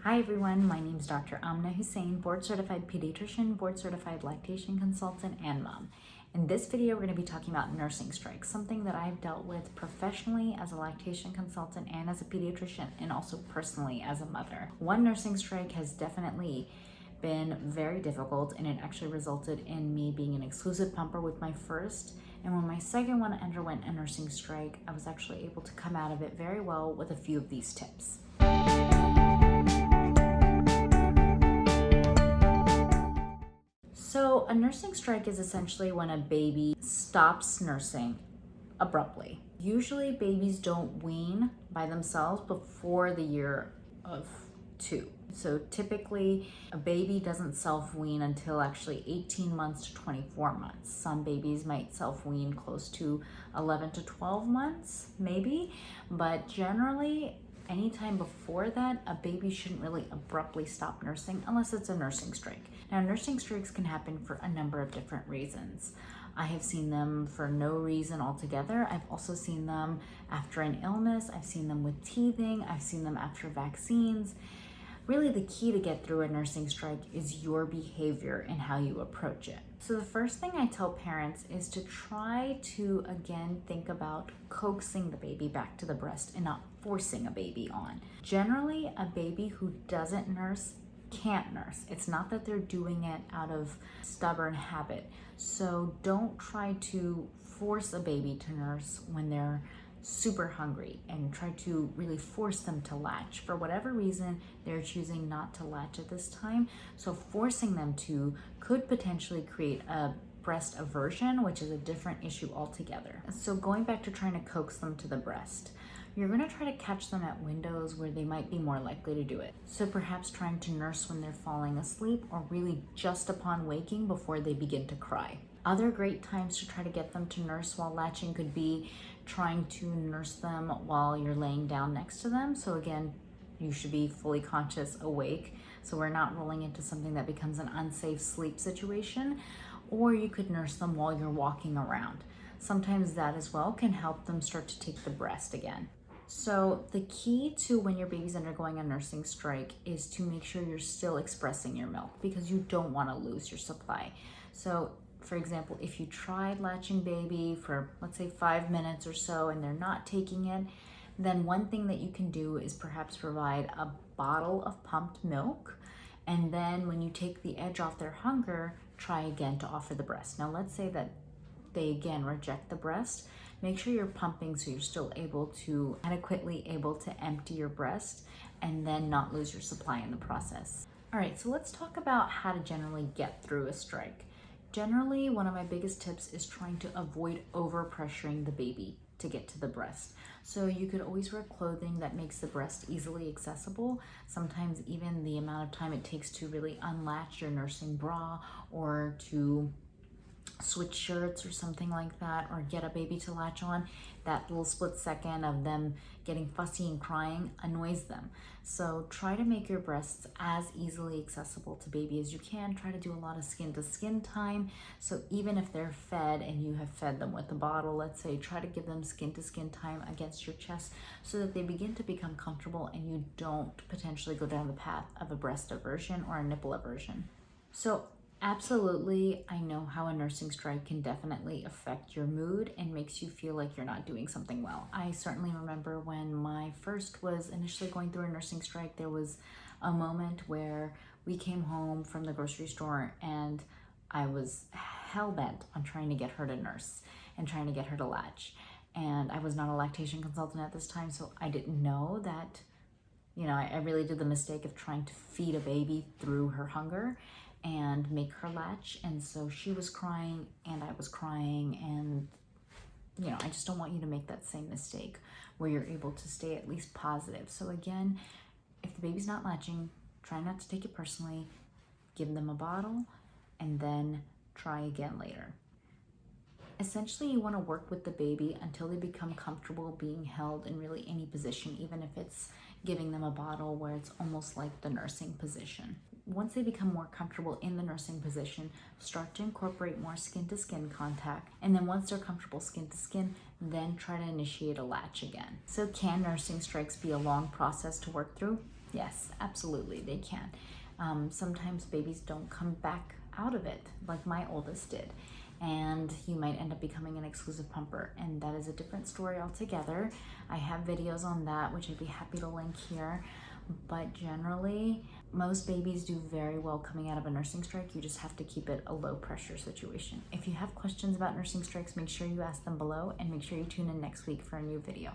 Hi everyone, my name is Dr. Amna Husain, board certified pediatrician, board certified lactation consultant, and mom. In this video, we're going to be talking about nursing strikes, something that I've dealt with professionally as a lactation consultant and as a pediatrician, and also personally as a mother. One nursing strike has definitely been very difficult, and it actually resulted in me being an exclusive pumper with my first. And when my second one underwent a nursing strike, I was actually able to come out of it very well with a few of these tips. So a nursing strike is essentially when a baby stops nursing abruptly. Usually babies don't wean by themselves before the year of 2. So typically a baby doesn't self-wean until actually 18 months to 24 months. Some babies might self-wean close to 11 to 12 months, maybe, but generally anytime before that, a baby shouldn't really abruptly stop nursing unless it's a nursing strike. Now, nursing strikes can happen for a number of different reasons. I have seen them for no reason altogether. I've also seen them after an illness. I've seen them with teething. I've seen them after vaccines. Really, the key to get through a nursing strike is your behavior and how you approach it. So the first thing I tell parents is to try to, again, think about coaxing the baby back to the breast and not forcing a baby on. Generally, a baby who doesn't nurse can't nurse. It's not that they're doing it out of stubborn habit. So don't try to force a baby to nurse when they're super hungry and try to really force them to latch. For whatever reason, they're choosing not to latch at this time. So forcing them to could potentially create a breast aversion, which is a different issue altogether. So going back to trying to coax them to the breast, you're going to try to catch them at windows where they might be more likely to do it. So perhaps trying to nurse when they're falling asleep or really just upon waking before they begin to cry. Other great times to try to get them to nurse while latching could be trying to nurse them while you're laying down next to them. So again, you should be fully conscious, awake, so we're not rolling into something that becomes an unsafe sleep situation. Or you could nurse them while you're walking around. Sometimes that as well can help them start to take the breast again. So the key to when your baby's undergoing a nursing strike is to make sure you're still expressing your milk, because you don't want to lose your supply. So for example, if you tried latching baby for, let's say, 5 minutes or so and they're not taking it, then one thing that you can do is perhaps provide a bottle of pumped milk. And then when you take the edge off their hunger, try again to offer the breast. Now, let's say that they again reject the breast. Make sure you're pumping so you're still adequately able to empty your breast and then not lose your supply in the process. All right, so let's talk about how to generally get through a strike. Generally, one of my biggest tips is trying to avoid overpressuring the baby to get to the breast. So you could always wear clothing that makes the breast easily accessible. Sometimes even the amount of time it takes to really unlatch your nursing bra or to switch shirts or something like that, or get a baby to latch on, that little split second of them getting fussy and crying annoys them. So try to make your breasts as easily accessible to baby as you can. Try to do a lot of skin to skin time. So even if they're fed and you have fed them with a bottle, let's say, try to give them skin to skin time against your chest so that they begin to become comfortable and you don't potentially go down the path of a breast aversion or a nipple aversion. So absolutely, I know how a nursing strike can definitely affect your mood and makes you feel like you're not doing something well. I certainly remember when my first was initially going through a nursing strike, there was a moment where we came home from the grocery store and I was hell-bent on trying to get her to nurse and trying to get her to latch. And I was not a lactation consultant at this time, so I didn't know that, I really did the mistake of trying to feed a baby through her hunger and make her latch. And so she was crying and I was crying, and I just don't want you to make that same mistake where you're able to stay at least positive. So again, if the baby's not latching, try not to take it personally, give them a bottle, and then try again later. Essentially, you want to work with the baby until they become comfortable being held in really any position, even if it's giving them a bottle where it's almost like the nursing position. Once they become more comfortable in the nursing position, start to incorporate more skin-to-skin contact. And then once they're comfortable skin-to-skin, then try to initiate a latch again. So can nursing strikes be a long process to work through? Yes, absolutely, they can. Sometimes babies don't come back out of it, like my oldest did. And you might end up becoming an exclusive pumper, and that is a different story altogether. I have videos on that, which I'd be happy to link here. But generally, most babies do very well coming out of a nursing strike. You just have to keep it a low pressure situation. If you have questions about nursing strikes, make sure you ask them below, and make sure you tune in next week for a new video.